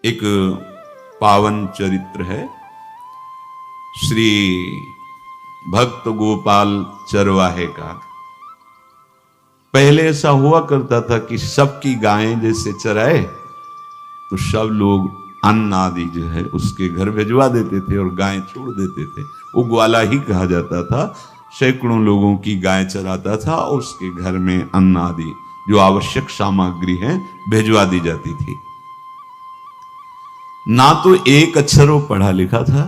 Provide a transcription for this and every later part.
एक पावन चरित्र है श्री भक्त गोपाल चरवाहे का। पहले ऐसा हुआ करता था कि सबकी गायें जैसे चराए तो सब लोग अन्न आदि जो है उसके घर भिजवा देते थे और गायें छोड़ देते थे। वो ग्वाला ही कहा जाता था। सैकड़ों लोगों की गाय चराता था और उसके घर में अन्न आदि जो आवश्यक सामग्री है भिजवा दी जाती थी। ना तो एक अक्षर वो पढ़ा लिखा था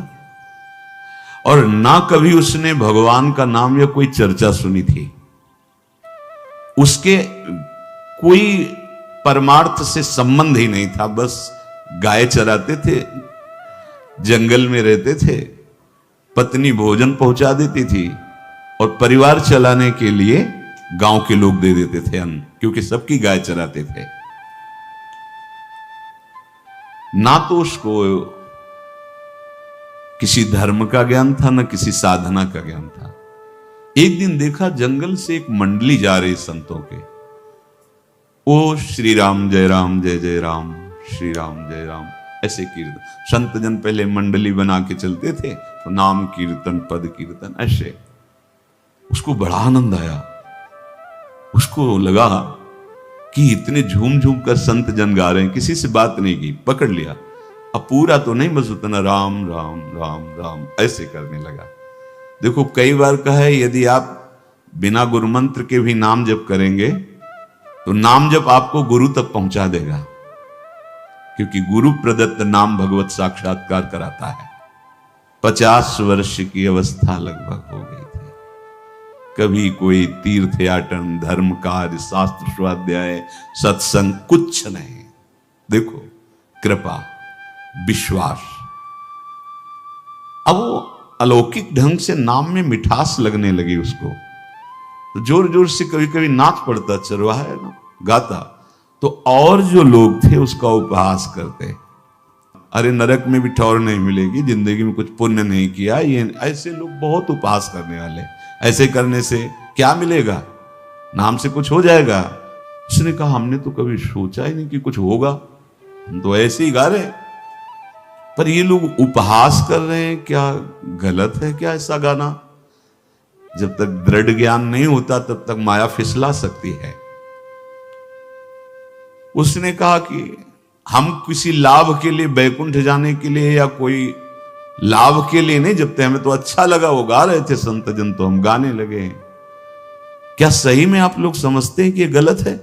और ना कभी उसने भगवान का नाम या कोई चर्चा सुनी थी। उसके कोई परमार्थ से संबंध ही नहीं था। बस गाय चराते थे, जंगल में रहते थे, पत्नी भोजन पहुंचा देती थी और परिवार चलाने के लिए गांव के लोग दे देते थे अन्न, क्योंकि सबकी गाय चराते थे। ना तो उसको किसी धर्म का ज्ञान था ना किसी साधना का ज्ञान था। एक दिन देखा जंगल से एक मंडली जा रही संतों के। ओ श्री राम जय जय राम, श्री राम जय राम, ऐसे कीर्तन। संत जन पहले मंडली बना के चलते थे तो नाम कीर्तन पद कीर्तन ऐसे। उसको बड़ा आनंद आया। उसको लगा कि इतने झूम झूम कर संत जन गा रहे हैं, किसी से बात नहीं की, पकड़ लिया। अब पूरा तो नहीं, बस उतना राम राम राम राम ऐसे करने लगा। देखो कई बार कहा है यदि आप बिना गुरु मंत्र के भी नाम जप करेंगे तो नाम जप आपको गुरु तक पहुंचा देगा, क्योंकि गुरु प्रदत्त नाम भगवत साक्षात्कार कराता है। 50 वर्ष की अवस्था लगभग हो गई थी। कभी कोई तीर्थ याटन, धर्म कार्य, शास्त्र स्वाध्याय, सत्संग कुछ नहीं। देखो कृपा, विश्वास। अब वो अलौकिक ढंग से नाम में मिठास लगने लगी उसको, तो जोर जोर से कभी कभी नाच पड़ता, चरवाहा है ना, गाता। तो और जो लोग थे उसका उपहास करते, अरे नरक में भी ठौर नहीं मिलेगी, जिंदगी में कुछ पुण्य नहीं किया, ये ऐसे लोग बहुत उपहास करने वाले। ऐसे करने से क्या मिलेगा, नाम से कुछ हो जाएगा। उसने कहा हमने तो कभी सोचा ही नहीं कि कुछ होगा, हम तो ऐसे ही गा रहे हैं। पर ये लोग उपहास कर रहे हैं, क्या गलत है क्या ऐसा गाना? जब तक दृढ़ ज्ञान नहीं होता तब तक माया फिसला सकती है। उसने कहा कि हम किसी लाभ के लिए, बैकुंठ जाने के लिए या कोई लाभ के लिए नहीं जपते, हमें तो अच्छा लगा, वो गा रहे थे संत जन तो हम गाने लगे। क्या सही में आप लोग समझते हैं कि ये गलत है?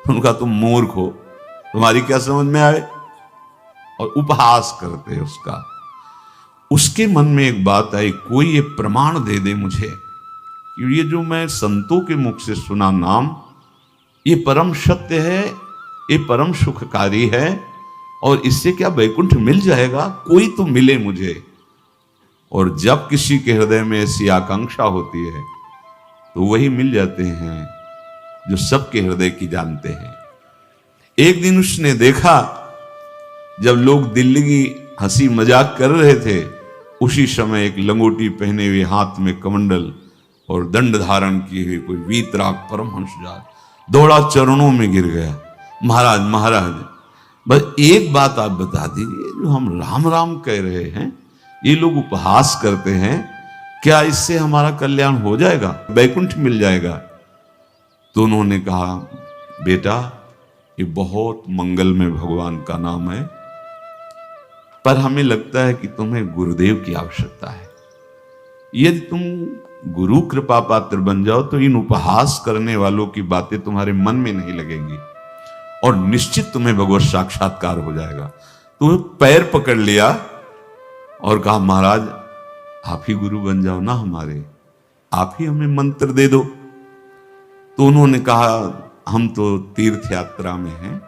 उनका तुम मूर्ख हो, तुम्हारी क्या समझ में आए? और उपहास करते उसका। उसके मन में एक बात आई, कोई ये प्रमाण दे दे मुझे कि ये जो मैं संतों के मुख से सुना नाम ये परम सत्य है, ये परम सुखकारी है और इससे क्या वैकुंठ मिल जाएगा? कोई तो मिले मुझे। और जब किसी के हृदय में ऐसी आकांक्षा होती है तो वही मिल जाते हैं जो सबके हृदय की जानते हैं। एक दिन उसने देखा जब लोग दिल्ली की हंसी मजाक कर रहे थे, उसी समय एक लंगोटी पहने हुए, हाथ में कमंडल और दंड धारण किए हुए कोई वीतराग परमहंस दौड़ा, चरणों में गिर गया। महाराज महाराज, बस एक बात आप बता दीजिए, जो हम राम राम कह रहे हैं, ये लोग उपहास करते हैं, क्या इससे हमारा कल्याण हो जाएगा, वैकुंठ मिल जाएगा? तो उन्होंने कहा बेटा ये बहुत मंगलमय भगवान का नाम है, पर हमें लगता है कि तुम्हें गुरुदेव की आवश्यकता है। यदि तुम गुरु कृपा पात्र बन जाओ तो इन उपहास करने वालों की बातें तुम्हारे मन में नहीं लगेंगी और निश्चित तुम्हें भगवत साक्षात्कार हो जाएगा। तो पैर पकड़ लिया और कहा महाराज आप ही गुरु बन जाओ ना हमारे, आप ही हमें मंत्र दे दो। तो उन्होंने कहा हम तो तीर्थ यात्रा में हैं,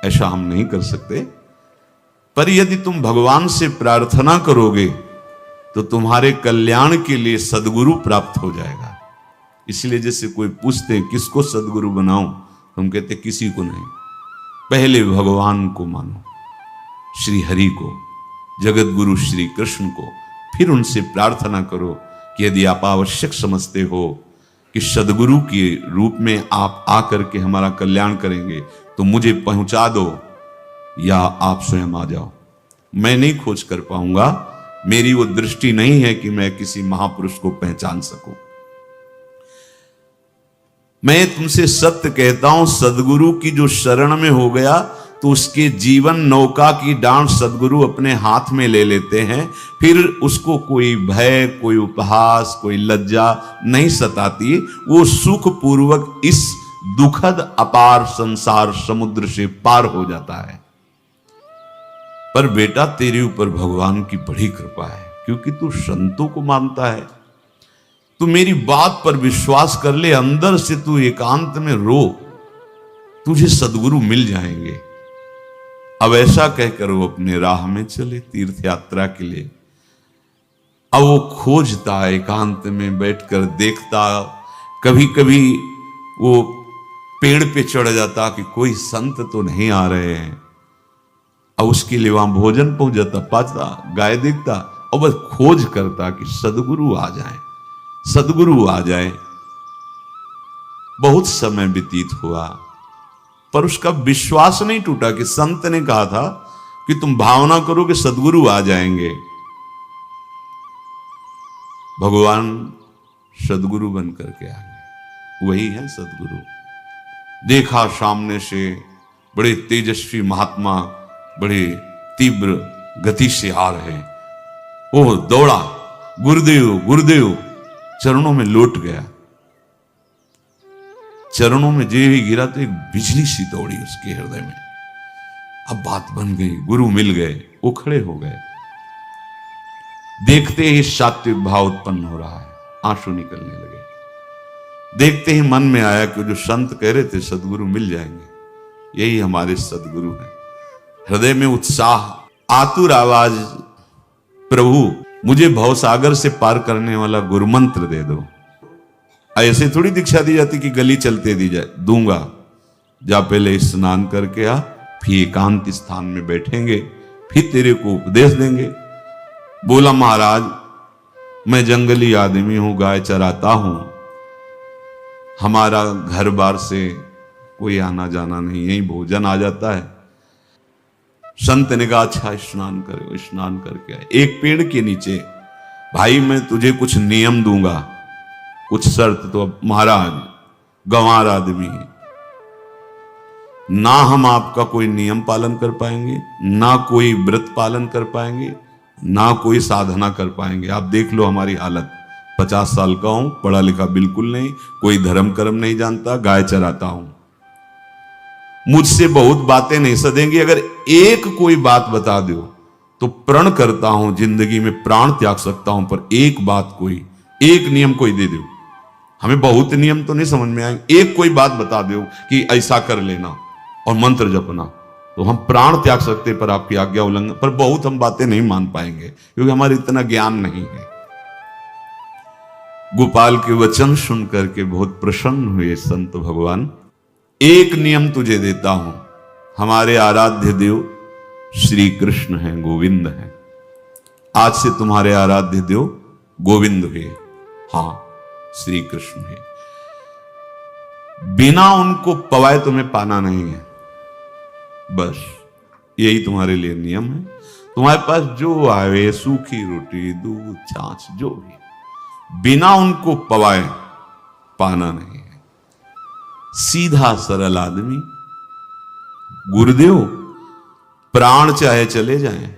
ऐसा हम नहीं कर सकते, पर यदि तुम भगवान से प्रार्थना करोगे तो तुम्हारे कल्याण के लिए सदगुरु प्राप्त हो जाएगा। इसलिए जैसे कोई पूछते हैं किसको सदगुरु बनाऊं, हम कहते किसी को नहीं, पहले भगवान को मानो, श्री हरि को, जगत गुरु श्री कृष्ण को, फिर उनसे प्रार्थना करो कि यदि आप आवश्यक समझते हो कि सदगुरु के रूप में आप आकर के हमारा कल्याण करेंगे तो मुझे पहुंचा दो, या आप स्वयं आ जाओ। मैं नहीं खोज कर पाऊंगा, मेरी वो दृष्टि नहीं है कि मैं किसी महापुरुष को पहचान सकूं। मैं तुमसे सत्य कहता हूं, सदगुरु की जो शरण में हो गया तो उसके जीवन नौका की डांट सदगुरु अपने हाथ में ले लेते हैं। फिर उसको कोई भय, कोई उपहास, कोई लज्जा नहीं सताती। वो सुख पूर्वक इस दुखद अपार संसार समुद्र से पार हो जाता है। पर बेटा, तेरे ऊपर भगवान की बड़ी कृपा है, क्योंकि तू संतों को मानता है। तू मेरी बात पर विश्वास कर ले, अंदर से तू एकांत में रो, तुझे सदगुरु मिल जाएंगे। अब ऐसा कहकर वो अपने राह में चले तीर्थ यात्रा के लिए। अब वो खोजता, एकांत में बैठकर देखता, कभी कभी वो पेड़ पे चढ़ जाता कि कोई संत तो नहीं आ रहे हैं। अब उसके लिए वहां भोजन पहुंच जाता, पाता, गाय देखता और बस खोज करता कि सदगुरु आ जाए, सदगुरु आ जाए। बहुत समय व्यतीत हुआ, पर उसका विश्वास नहीं टूटा कि संत ने कहा था कि तुम भावना करो कि सदगुरु आ जाएंगे। भगवान सदगुरु बन करके आ गए, वही है सदगुरु। देखा सामने से बड़े तेजस्वी महात्मा बड़े तीव्र गति से आ रहे। वो दौड़ा, गुरुदेव गुरुदेव, चरणों में लौट गया। चरणों में जे ही गिरा तो एक बिजली सी दौड़ी उसके हृदय में। अब बात बन गई, गुरु मिल गए। वो खड़े हो गए, देखते ही सात्विक भाव उत्पन्न हो रहा है, आंसू निकलने लगे। देखते ही मन में आया कि जो संत कह रहे थे सदगुरु मिल जाएंगे, यही हमारे सदगुरु हैं। हृदय में उत्साह, आतुर आवाज, प्रभु मुझे भवसागर से पार करने वाला गुरु मंत्र दे दो। ऐसे थोड़ी दीक्षा दी जाती कि गली चलते दी जाए, दूंगा। जा पहले स्नान करके आ, फिर एकांत स्थान में बैठेंगे, फिर तेरे को उपदेश देंगे। बोला महाराज, मैं जंगली आदमी हूं, गाय चराता हूं, हमारा घर बार से कोई आना जाना नहीं, यही भोजन आ जाता है। संत ने कहा अच्छा स्नान करो। स्नान करके आए, एक पेड़ के नीचे। भाई मैं तुझे कुछ नियम दूंगा, कुछ शर्त। तो अब महाराज गंवार आदमी, ना हम आपका कोई नियम पालन कर पाएंगे, ना कोई व्रत पालन कर पाएंगे, ना कोई साधना कर पाएंगे। आप देख लो हमारी हालत, 50 साल का हूं, पढ़ा लिखा बिल्कुल नहीं, कोई धर्म कर्म नहीं जानता, गाय चराता हूं। मुझसे बहुत बातें नहीं सदेंगी, अगर एक कोई बात बता दो तो प्रण करता हूं जिंदगी में प्राण त्याग सकता हूं, पर एक बात, कोई एक नियम कोई दे दो। हमें बहुत नियम तो नहीं समझ में आएंगे, एक कोई बात बता दो कि ऐसा कर लेना और मंत्र जपना, तो हम प्राण त्याग सकते, पर आपकी आज्ञा उल्लंघन, पर बहुत हम बातें नहीं मान पाएंगे क्योंकि हमारे इतना ज्ञान नहीं है। गोपाल के वचन सुन करके बहुत प्रसन्न हुए संत भगवान। एक नियम तुझे देता हूं, हमारे आराध्य देव श्री कृष्ण हैं, गोविंद हैं। आज से तुम्हारे आराध्य देव गोविंद हुए, हां श्री कृष्ण है। बिना उनको पवाए तुम्हें पाना नहीं है, बस यही तुम्हारे लिए नियम है। तुम्हारे पास जो आवे, सूखी रोटी, दूध, छाछ, जो भी, बिना उनको पवाए पाना नहीं है। सीधा सरल आदमी। गुरुदेव प्राण चाहे चले जाएं,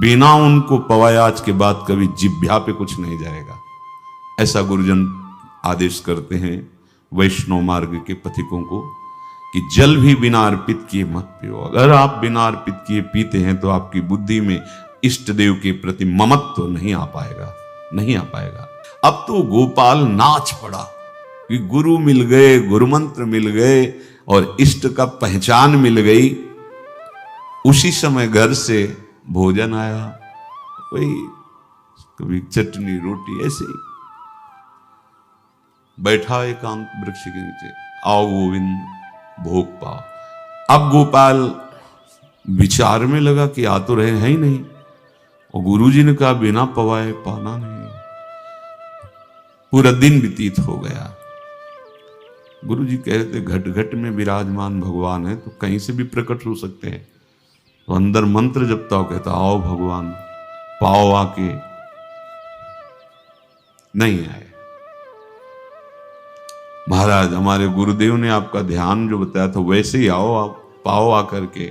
बिना उनको पवाए आज के बाद कभी जिह्वा पे कुछ नहीं जाएगा, ऐसा गुरुजन आदेश करते हैं वैष्णव मार्ग के पथिकों को कि जल भी बिना अर्पित किए मत पियो। अगर आप बिना अर्पित किए पीते हैं तो आपकी बुद्धि में इष्ट देव के प्रति ममत्व तो नहीं आ पाएगा, नहीं आ पाएगा। अब तो गोपाल नाच पड़ा कि गुरु मिल गए, गुरु मंत्र मिल गए और इष्ट का पहचान मिल गई। उसी समय घर से भोजन आया, वही कभी चटनी रोटी, ऐसे ही बैठा एकांत वृक्ष के नीचे, आओ गोविंद भोग पाओ। अब गोपाल विचार में लगा कि आ तो रहे हैं ही नहीं, और गुरुजी ने कहा बिना पवाए पाना नहीं। पूरा दिन व्यतीत हो गया। गुरुजी कह रहे थे घट घट में विराजमान भगवान है तो कहीं से भी प्रकट हो सकते हैं, तो अंदर मंत्र जपता हो, कहता आओ भगवान, पाओ आके, नहीं आए। महाराज हमारे गुरुदेव ने आपका ध्यान जो बताया था वैसे ही आओ, आप पाओ आकर के।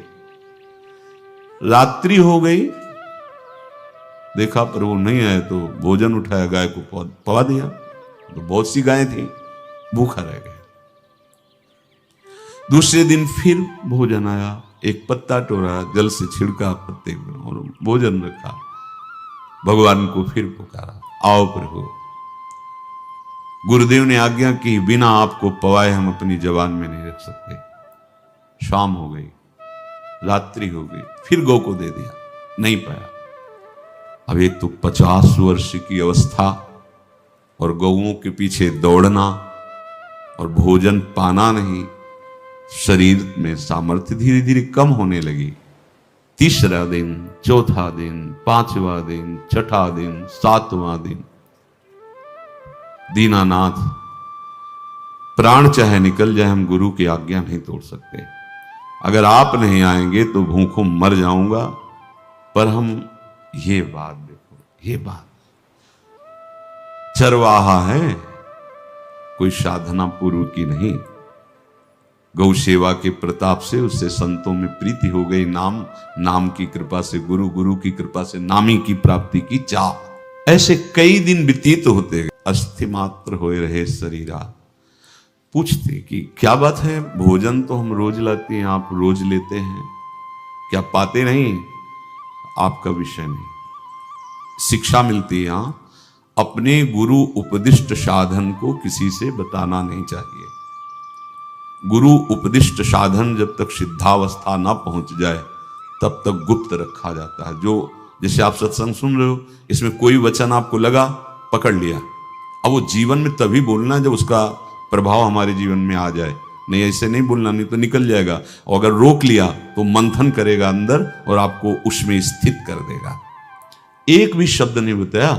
रात्रि हो गई, देखा प्रभु नहीं आए तो भोजन उठाया, गाय को पवा दिया। तो बहुत सी गायें थी, भूखा रह गया। दूसरे दिन फिर भोजन आया, एक पत्ता टोरा, जल से छिड़का पत्ते को और भोजन रखा। भगवान को फिर पुकारा, आओ प्रभु। गुरुदेव ने आज्ञा की, बिना आपको पवाए हम अपनी जबान में नहीं रख सकते। शाम हो गई, रात्रि हो गई, फिर गौ को दे दिया, नहीं पाया। अब एक तो 50 वर्ष की अवस्था और गौओं के पीछे दौड़ना और भोजन पाना नहीं, शरीर में सामर्थ्य धीरे धीरे कम होने लगी। तीसरा दिन, चौथा दिन, पांचवा दिन, छठा दिन, सातवां दिन, दीनानाथ प्राण चाहे निकल जाए, हम गुरु की आज्ञा नहीं तोड़ सकते। अगर आप नहीं आएंगे तो भूखों मर जाऊंगा। पर हम ये बात देखो, ये बात चरवाहा है, कोई साधना पूर्व की नहीं। गौ सेवा के प्रताप से उससे संतों में प्रीति हो गई, नाम की कृपा से गुरु, गुरु की कृपा से नामी की प्राप्ति की चाह। ऐसे कई दिन व्यतीत होते गए, अस्थि मात्र होए रहे शरीरा। पूछते कि क्या बात है, भोजन तो हम रोज लाते हैं, आप रोज लेते हैं, क्या पाते नहीं? आपका विषय नहीं। शिक्षा मिलती है, अपने गुरु उपदिष्ट साधन को किसी से बताना नहीं चाहिए। गुरु उपदिष्ट साधन जब तक सिद्धावस्था ना पहुंच जाए तब तक गुप्त रखा जाता है। जो जैसे आप सत्संग सुन रहे हो, इसमें कोई वचन आपको लगा, पकड़ लिया, अब वो जीवन में तभी बोलना जब उसका प्रभाव हमारे जीवन में आ जाए। नहीं ऐसे नहीं बोलना, नहीं तो निकल जाएगा। और अगर रोक लिया तो मंथन करेगा अंदर और आपको उसमें स्थित कर देगा। एक भी शब्द नहीं बताया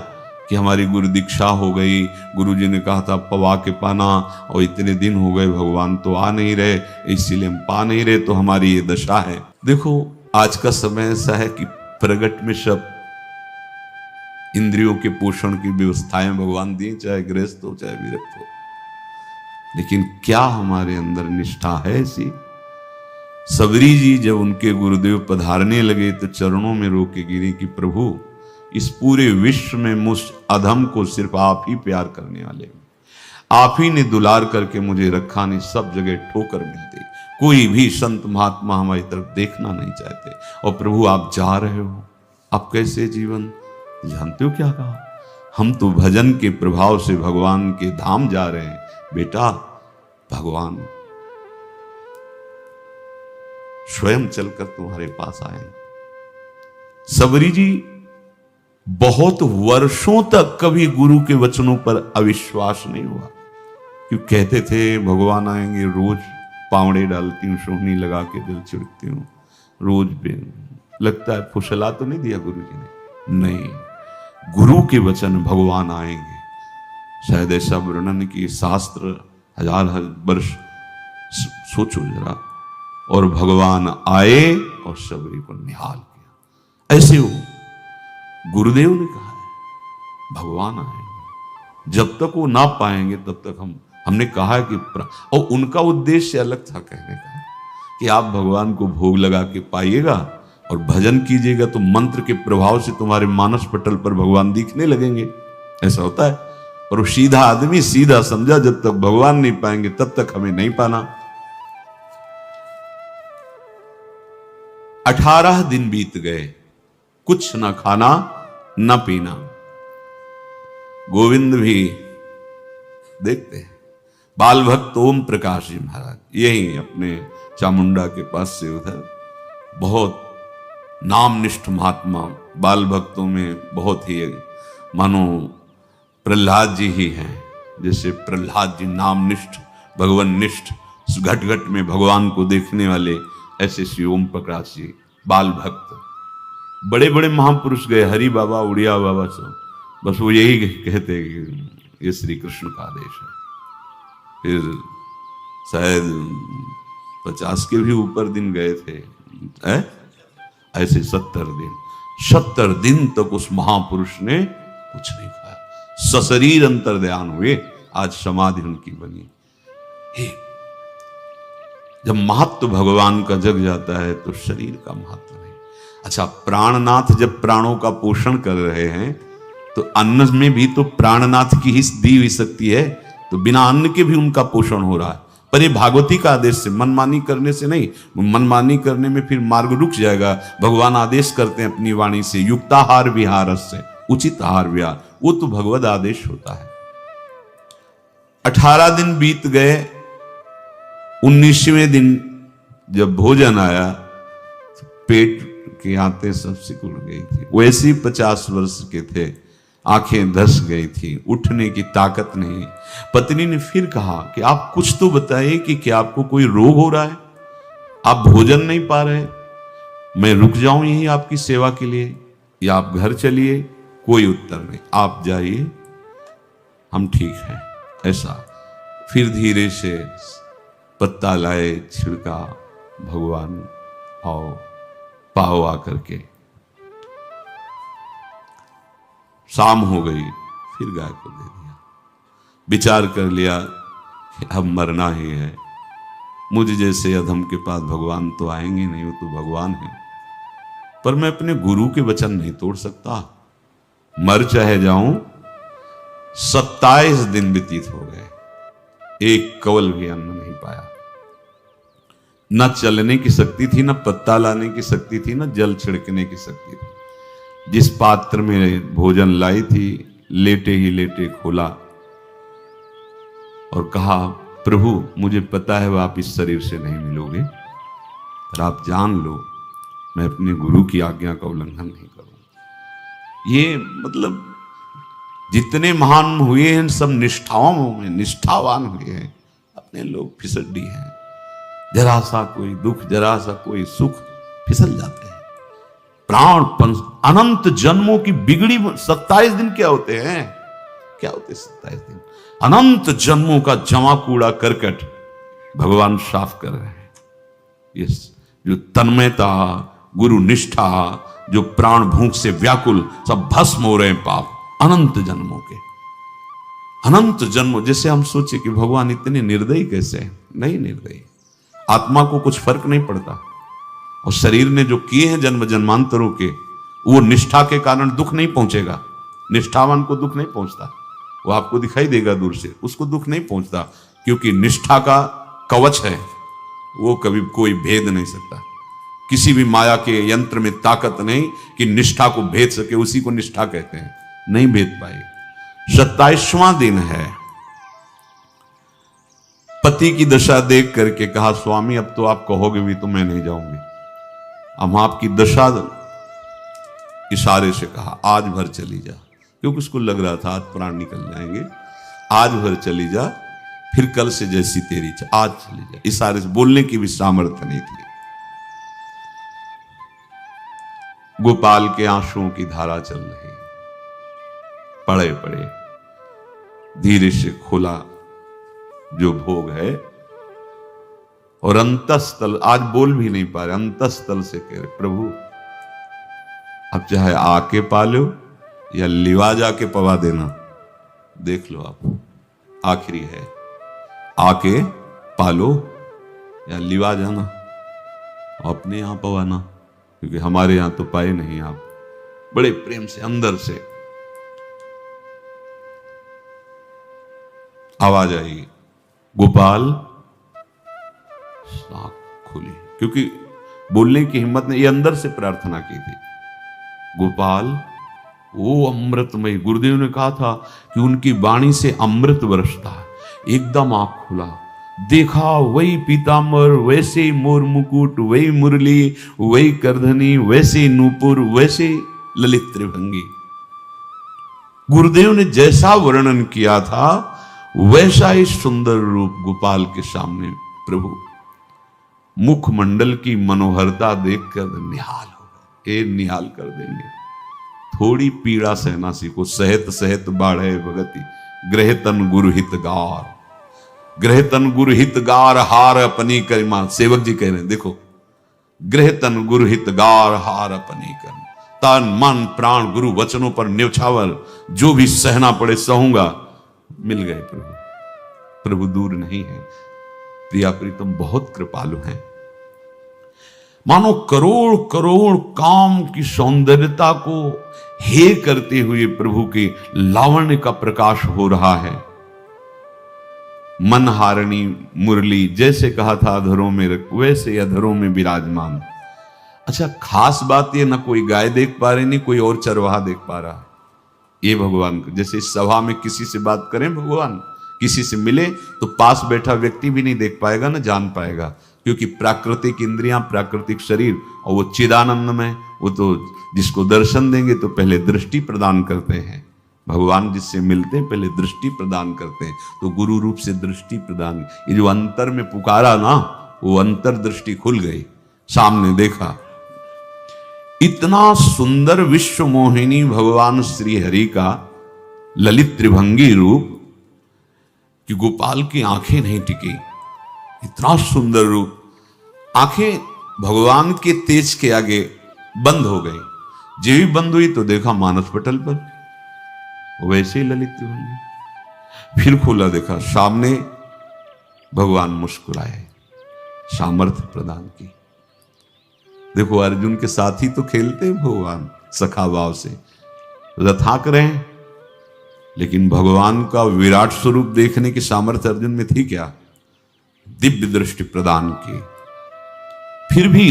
कि हमारी गुरु दीक्षा हो गई, गुरुजी ने कहा था पवा के पाना, और इतने दिन हो गए भगवान तो आ नहीं रहे, इसीलिए हम पा नहीं रहे, तो हमारी ये दशा है। देखो आज का समय ऐसा है कि प्रगट में सब इंद्रियों के पोषण की व्यवस्थाएं भगवान दी, चाहे गृहस्थ हो चाहे विरक्त हो, लेकिन क्या हमारे अंदर निष्ठा है ऐसी? सबरी जी जब उनके गुरुदेव पधारने लगे तो चरणों में रो के गिरी कि प्रभु इस पूरे विश्व में मुझ अधम को सिर्फ आप ही प्यार करने वाले, आप ही ने दुलार करके मुझे रखा, नहीं सब जगह ठोकर मिलती, कोई भी संत महात्मा हमारी तरफ देखना नहीं चाहते, और प्रभु आप जा रहे हो, आप कैसे जीवन जानते हो क्या कहा? हम तो भजन के प्रभाव से भगवान के धाम जा रहे हैं। बेटा भगवान स्वयं चलकर तुम्हारे पास आए। सबरी जी बहुत वर्षों तक कभी गुरु के वचनों पर अविश्वास नहीं हुआ, क्यों कहते थे भगवान आएंगे, रोज पावड़े डालती हूँ, सोहनी लगा के दिल छिड़कती हूँ, रोज लगता है फुसला तो नहीं दिया गुरु जी ने? नहीं, गुरु के वचन भगवान आएंगे। शायद ऐसा वर्णन की शास्त्र हजार वर्ष सोचो जरा, और भगवान आए और सबरी को निहाल किया। ऐसे हो गुरुदेव ने कहा है भगवान आएंगे, जब तक वो ना पाएंगे तब तक हमने कहा है कि और उनका उद्देश्य अलग था, कहने का कि आप भगवान को भोग लगा के पाइएगा और भजन कीजिएगा तो मंत्र के प्रभाव से तुम्हारे मानस पटल पर भगवान दिखने लगेंगे। ऐसा होता है। और वो सीधा आदमी सीधा समझा, जब तक भगवान नहीं पाएंगे तब तक हमें नहीं पाना। 18 दिन बीत गए, कुछ न खाना न पीना। गोविंद भी देखते हैं, बाल भक्त ओम प्रकाश जी महाराज यही अपने चामुंडा के पास से उधर, बहुत नामनिष्ठ महात्मा, बाल भक्तों में बहुत ही मानो प्रहलाद जी ही हैं। जैसे प्रहलाद जी नामनिष्ठ भगवान निष्ठ, घट घट में भगवान को देखने वाले, ऐसे श्री ओम प्रकाश जी बाल भक्त। बड़े बड़े महापुरुष गए, हरि बाबा, उड़िया बाबा, सब बस वो यही कहते कि ये श्री कृष्ण का आदेश है। फिर शायद 50 के भी ऊपर दिन गए थे। ऐसे 70 दिन तक उस महापुरुष ने कुछ नहीं खाया। सशरीर अंतर्ध्यान हुए, आज समाधि उनकी बनी। जब महत्व भगवान का जग जाता है तो शरीर का महत्व नहीं। अच्छा, प्राणनाथ जब प्राणों का पोषण कर रहे हैं तो अन्न में भी तो प्राणनाथ की ही दी हुई शक्ति है, तो बिना अन्न के भी उनका पोषण हो रहा है। पर ये भागवती का आदेश से, मनमानी करने से नहीं। मनमानी करने में फिर मार्ग रुक जाएगा। भगवान आदेश करते हैं अपनी वाणी से, युक्ताहार विहार से, उचित आहार विहार, वो तो भगवद आदेश होता है। 18 दिन बीत गए, 19वें दिन जब भोजन आया तो पेट के आते सब सिकुड़ गई थी। वैसे ही 50 वर्ष के थे, आंखें धस गई थी, उठने की ताकत नहीं। पत्नी ने फिर कहा कि आप कुछ तो बताइए कि क्या आपको कोई रोग हो रहा है? आप भोजन नहीं पा रहे, मैं रुक जाऊं यहीं आपकी सेवा के लिए, या आप घर चलिए? कोई उत्तर नहीं। आप जाइए, हम ठीक हैं। ऐसा फिर धीरे से पत्ता लाए, छिड़का, भगवान आओ, पाओ आकर के। शाम हो गई, फिर गाय को दे दिया। विचार कर लिया कि अब मरना ही है, मुझ जैसे अधम के पास भगवान तो आएंगे नहीं, वो तो भगवान है। पर मैं अपने गुरु के वचन नहीं तोड़ सकता, मर चाहे जाऊं। 27 दिन व्यतीत हो गए, एक कवल भी अन्न नहीं पाया। न चलने की शक्ति थी, न पत्ता लाने की शक्ति थी, न जल छिड़कने की शक्ति थी। जिस पात्र में भोजन लाई थी, लेटे ही लेटे खोला और कहा, प्रभु मुझे पता है आप इस शरीर से नहीं मिलोगे, पर आप जान लो मैं अपने गुरु की आज्ञा का उल्लंघन नहीं करूंगा। ये मतलब जितने महान हुए हैं सब निष्ठावान हुए हैं, अपने लोग फिसड्डी हैं। जरा सा कोई दुख, जरा सा कोई सुख, फिसल जाते हैं। प्राण अनंत जन्मों की बिगड़ी 27 दिन क्या होते हैं? क्या होते 27 दिन? अनंत जन्मों का जमा कूड़ा करकट भगवान साफ कर रहे हैं। ये जो तन्मयता, गुरु निष्ठा, जो प्राण भूख से व्याकुल, सब भस्म हो रहे हैं पाप अनंत जन्मों के। अनंत जन्मों, जैसे हम सोचे कि भगवान इतने निर्दयी कैसे हैं? नहीं निर्दयी, आत्मा को कुछ फर्क नहीं पड़ता। और शरीर ने जो किए हैं जन्म जन्मांतरों के, वो निष्ठा के कारण दुख नहीं पहुंचेगा। निष्ठावान को दुख नहीं पहुंचता, वो आपको दिखाई देगा दूर से, उसको दुख नहीं पहुंचता, क्योंकि निष्ठा का कवच है, वो कभी कोई भेद नहीं सकता। किसी भी माया के यंत्र में ताकत नहीं कि निष्ठा को भेद सके, उसी को निष्ठा कहते हैं, नहीं भेद पाए। 27वां दिन है। पति की दशा देख करके कहा, स्वामी अब तो आप कहोगे भी तो मैं नहीं जाऊंगी। हम आपकी दशा, इशारे से कहा, आज भर चली जा, क्योंकि उसको लग रहा था आज प्राण निकल जाएंगे। आज भर चली जा, फिर कल से जैसी तेरी आज चली जा। इशारे से, बोलने की भी सामर्थ्य नहीं थी। गोपाल के आंसुओं की धारा चल रही, पड़े पड़े धीरे से खोला जो भोग है, और अंतस्थल, आज बोल भी नहीं पा रहे, अंतस्थल से कह रहे, प्रभु अब चाहे आके पालो या लिवा जाके पवा देना, देख लो आप, आखिरी है, आके पालो या लिवा जाना, अपने यहां पवाना, क्योंकि हमारे यहां तो पाए नहीं आप। बड़े प्रेम से अंदर से आवाज आई, गोपाल। आंख खुली, क्योंकि बोलने की हिम्मत ने, ये अंदर से प्रार्थना की थी, गोपाल वो अमृतमय। गुरुदेव ने कहा था कि उनकी वाणी से अमृत बरसता है। एकदम आंख खुला, देखा वही पीतांबर, वैसे मोर मुकुट, वही मुरली, वही करधनी, वैसे नूपुर, वैसे ललित त्रिभंगी। गुरुदेव ने जैसा वर्णन किया था वैसा ही सुंदर रूप गोपाल के सामने। प्रभु मुखमंडल की मनोहरता देखकर निहाल हो गए, निहाल कर देंगे। थोड़ी पीड़ा सहना सीखो, सहत सहत बाढ़े भगति, ग्रहतन गुरु हितगार, ग्रहतन गुरु हितगार, हार अपनी करिमा। सेवक जी कह रहे हैं, देखो गृह तन गुरु हित गार हार अपनी कर, तन मन प्राण गुरु वचनों पर न्यौछावर, जो भी सहना पड़े सहूंगा। मिल गए प्रभु, प्रभु दूर नहीं है। प्रिया प्रीतम बहुत कृपालु हैं। मानो करोड़ करोड़ काम की सौंदर्यता को हे करते हुए प्रभु के लावण्य का प्रकाश हो रहा है। मनहारिणी मुरली जैसे कहा था अधरों में रख, वैसे अधरों में विराजमान। अच्छा, खास बात ये, ना कोई गाय देख पा रहे, नहीं कोई और चरवाहा देख पा रहा। ये भगवान को, जैसे इस सभा में किसी से बात करें भगवान, किसी से मिले तो पास बैठा व्यक्ति भी नहीं देख पाएगा, ना जान पाएगा, क्योंकि प्राकृतिक इंद्रियां, प्राकृतिक शरीर, और वो चिदानंद में, वो तो जिसको दर्शन देंगे तो पहले दृष्टि प्रदान करते हैं। भगवान जिससे मिलते हैं पहले दृष्टि प्रदान करते हैं, तो गुरु रूप से दृष्टि प्रदान। ये जो अंतर में पुकारा ना, वो अंतर दृष्टि खुल गई, सामने देखा। इतना सुंदर विश्व मोहिनी भगवान श्री हरि का ललित त्रिभंगी रूप कि गोपाल की आंखें नहीं टिकी। इतना सुंदर रूप, आंखें भगवान के तेज के आगे बंद हो गई। जो भी बंद हुई तो देखा मानस पटल पर वैसे ही ललित त्रिभंगी। फिर खोला, देखा सामने भगवान मुस्कुराए, सामर्थ्य प्रदान की। देखो अर्जुन के साथ ही तो खेलते भगवान सखा भाव से, रथाक रहे हैं, लेकिन भगवान का विराट स्वरूप देखने की सामर्थ्य अर्जुन में थी क्या? दिव्य दृष्टि प्रदान की। फिर भी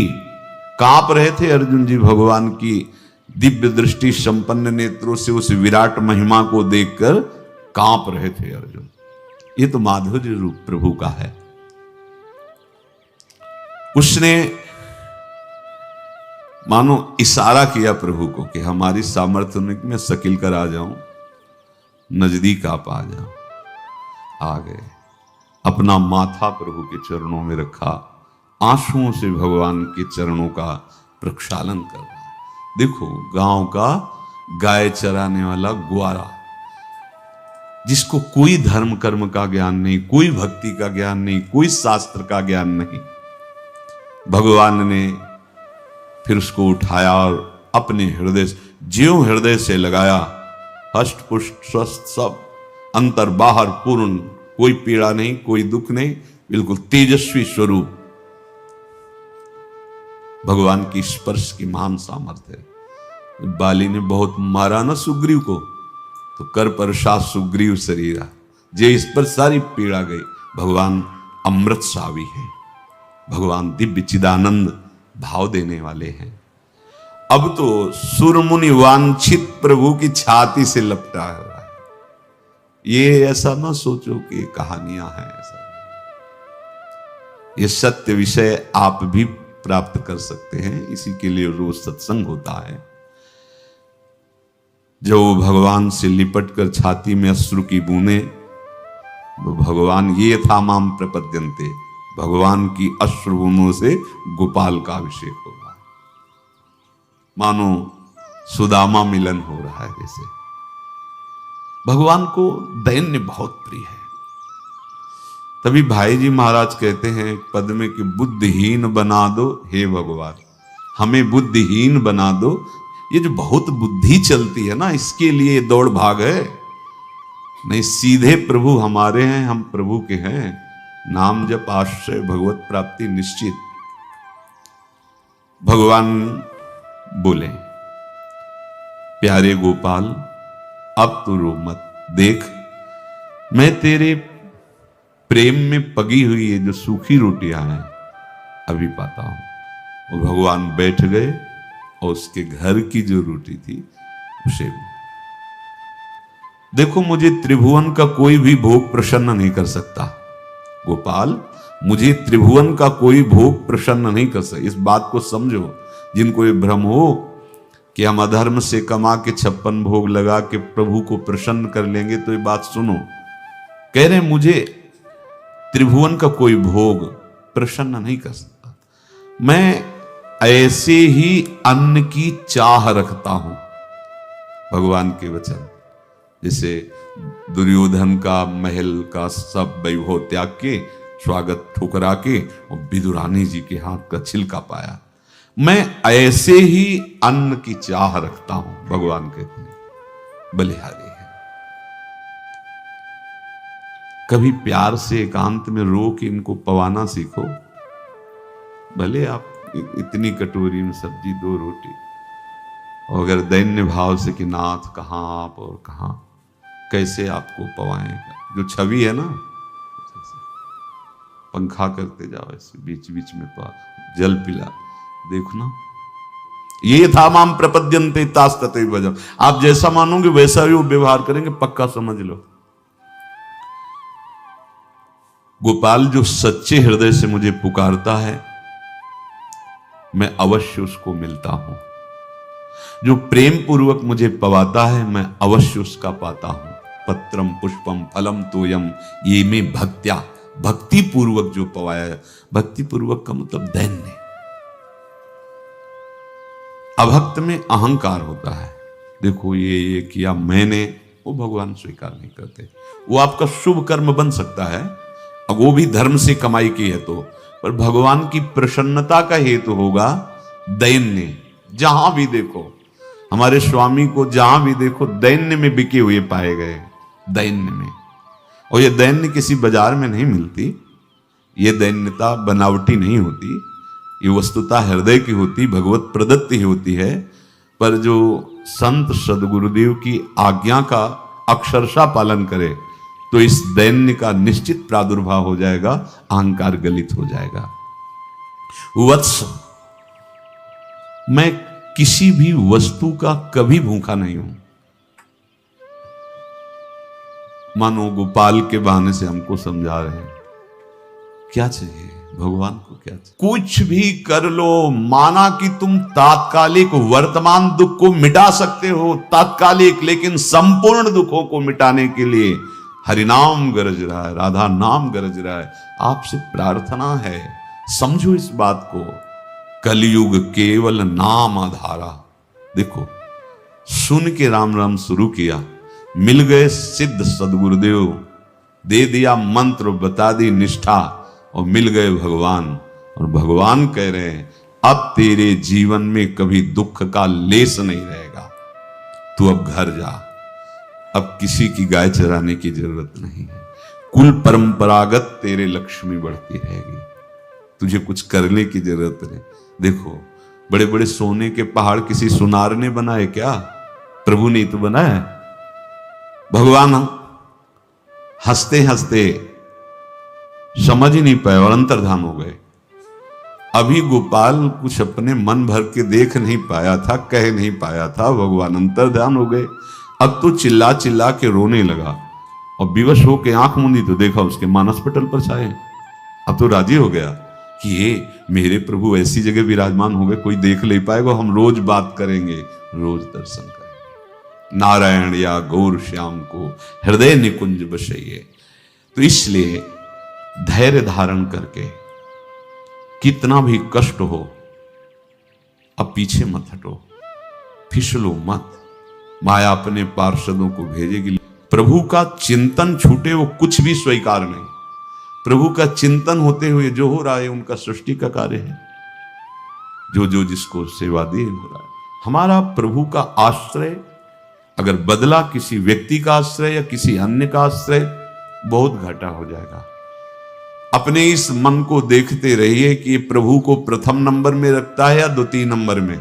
कांप रहे थे अर्जुन जी भगवान की दिव्य दृष्टि संपन्न नेत्रों से उस विराट महिमा को देखकर कांप रहे थे अर्जुन। ये तो माधुर्य रूप प्रभु का है। उसने मानो इशारा किया प्रभु को कि हमारी सामर्थ्य में सकिल कर आ जाऊं, नजदीक आप आ जाओ। आ गए, अपना माथा प्रभु के चरणों में रखा, आंसुओं से भगवान के चरणों का प्रक्षालन कर रहा। देखो गांव का गाय चराने वाला ग्वारा, जिसको कोई धर्म कर्म का ज्ञान नहीं, कोई भक्ति का ज्ञान नहीं, कोई शास्त्र का ज्ञान नहीं, भगवान ने फिर उसको उठाया और अपने हृदय, ज्यों हृदय से लगाया, हष्ट पुष्ट स्वस्थ सब, अंतर बाहर पूर्ण, कोई पीड़ा नहीं, कोई दुख नहीं, बिल्कुल तेजस्वी स्वरूप। भगवान की स्पर्श की महान सामर्थ्य है। बाली ने बहुत मारा ना सुग्रीव को, तो कर परशा सुग्रीव शरीरा, जे इस पर सारी पीड़ा गई। भगवान अमृत सावी है, भगवान दिव्य चिदानंद भाव देने वाले हैं। अब तो सुरमुनि वांछित प्रभु की छाती से लपटा हुआ है। ये ऐसा ना सोचो कि कहानियां हैं, ऐसा ये सत्य विषय आप भी प्राप्त कर सकते हैं। इसी के लिए रोज सत्संग होता है। जो भगवान से लिपट कर छाती में अश्रु की बूंदे, वो भगवान ये था माम प्रपद्यन्ते, भगवान की अश्रु बूंदों से गोपाल का अभिषेक होगा। मानो सुदामा मिलन हो रहा है। जैसे भगवान को दैन्य बहुत प्रिय है। तभी भाई जी महाराज कहते हैं पद में कि बुद्धिहीन बना दो हे भगवान, हमें बुद्धिहीन बना दो। ये जो बहुत बुद्धि चलती है ना, इसके लिए दौड़ भाग है। नहीं, सीधे प्रभु हमारे हैं, हम प्रभु के हैं। नाम जप आश्रय भगवत प्राप्ति निश्चित। भगवान बोले, प्यारे गोपाल अब तो रो मत, देख मैं तेरे प्रेम में पगी हुई ये जो सूखी रोटियां हैं अभी पाता हूं। वो भगवान बैठ गए और उसके घर की जो रोटी थी उसे, देखो मुझे त्रिभुवन का कोई भी भोग प्रसन्न नहीं कर सकता गोपाल, मुझे त्रिभुवन का कोई भोग प्रसन्न नहीं कर सकता। इस बात को समझो। जिनको ये भ्रम हो कि हम अधर्म से कमा के 56 भोग लगा के प्रभु को प्रसन्न कर लेंगे, तो ये बात सुनो। कह रहे मुझे त्रिभुवन का कोई भोग प्रसन्न नहीं कर सकता, मैं ऐसे ही अन्न की चाह रखता हूं। भगवान के वचन, जैसे दुर्योधन का महल का सब वैभव त्याग के, स्वागत ठुकरा के और विदुरानी जी के हाथ का छिलका पाया, मैं ऐसे ही अन्न की चाह रखता हूं, भगवान कहते हैं बलिहारी है। कभी प्यार से एकांत में रो के इनको पवाना सीखो। भले आप इतनी कटोरी में सब्जी, 2 रोटी, और अगर दैन्य भाव से कि नाथ कहां आप और कहां, कैसे आपको पवाएगा। जो छवि है ना, पंखा करते जाओ ऐसे बीच बीच में जल पिला, देखो ना, ये था माम प्रपद्यन्ते तास्तते भजम। आप जैसा मानोगे वैसा भी वो व्यवहार करेंगे, पक्का समझ लो। गोपाल जो सच्चे हृदय से मुझे पुकारता है, मैं अवश्य उसको मिलता हूं। जो प्रेम पूर्वक मुझे पवाता है, मैं अवश्य उसका पाता हूं। पत्रम पुष्पम फलम तोयम, ये में भक्त्या, भक्ति पूर्वक जो पवाया। भक्ति पूर्वक का मतलब दैन्य। अभक्त में अहंकार होता है, देखो ये किया मैंने, वो भगवान स्वीकार नहीं करते। वो आपका शुभ कर्म बन सकता है, अब वो भी धर्म से कमाई की है तो, पर भगवान की प्रसन्नता का हेतु होगा दैन्य। जहां भी देखो हमारे स्वामी को, जहां भी देखो दैन्य में बिके हुए पाए गए, दैन्य में। और ये दैन्य किसी बाजार में नहीं मिलती, ये दैन्यता बनावटी नहीं होती, ये वस्तुता हृदय की होती, भगवत प्रदत्त ही होती है। पर जो संत सदगुरुदेव की आज्ञा का अक्षरशः पालन करे तो इस दैन्य का निश्चित प्रादुर्भाव हो जाएगा, अहंकार गलित हो जाएगा। वत्स, मैं किसी भी वस्तु का कभी भूखा नहीं हूं। मानो गोपाल के बहाने से हमको समझा रहे हैं क्या चाहिए भगवान को, क्या चाहिए। कुछ भी कर लो, माना कि तुम तात्कालिक वर्तमान दुख को मिटा सकते हो, तात्कालिक, लेकिन संपूर्ण दुखों को मिटाने के लिए हरिनाम गरज रहा है, राधा नाम गरज रहा है। आपसे प्रार्थना है, समझो इस बात को। कलयुग केवल नाम आधारा। देखो, सुन के राम राम शुरू किया, मिल गए सिद्ध सदगुरुदेव, दे दिया मंत्र, बता दी निष्ठा, और मिल गए भगवान। और भगवान कह रहे हैं अब तेरे जीवन में कभी दुख का लेस नहीं रहेगा, तू अब घर जा, अब किसी की गाय चराने की जरूरत नहीं है। कुल परंपरागत तेरे लक्ष्मी बढ़ती रहेगी, तुझे कुछ करने की जरूरत नहीं। देखो, बड़े बड़े सोने के पहाड़ किसी सुनार ने बनाए क्या? प्रभु ने तो बनाया। भगवान हंसते हंसते समझ ही नहीं पाए और अंतर्धान हो गए। अभी गोपाल कुछ अपने मन भर के देख नहीं पाया था, कह नहीं पाया था, भगवान अंतर्धान हो गए। अब तो चिल्ला चिल्ला के रोने लगा और विवश होके आंख मूंदी तो देखा उसके मानस पटल पर छाए। अब तो राजी हो गया कि ये मेरे प्रभु ऐसी जगह विराजमान हो गए, कोई देख नहीं पाएगा, हम रोज बात करेंगे, रोज दर्शन करेंगे। नारायण या गौर श्याम को हृदय निकुंज बसइए। तो इसलिए धैर्य धारण करके, कितना भी कष्ट हो, अब पीछे मत हटो, फिसलो मत। माया अपने पार्षदों को भेजेगी। प्रभु का चिंतन छूटे वो कुछ भी स्वीकार नहीं। प्रभु का चिंतन होते हुए जो हो रहा है उनका सृष्टि का कार्य है, जो जो जिसको सेवा दे हो रहा है। हमारा प्रभु का आश्रय अगर बदला किसी व्यक्ति का आश्रय या किसी अन्य का आश्रय, बहुत घाटा हो जाएगा। अपने इस मन को देखते रहिए कि प्रभु को प्रथम नंबर में रखता है या द्वितीय नंबर में।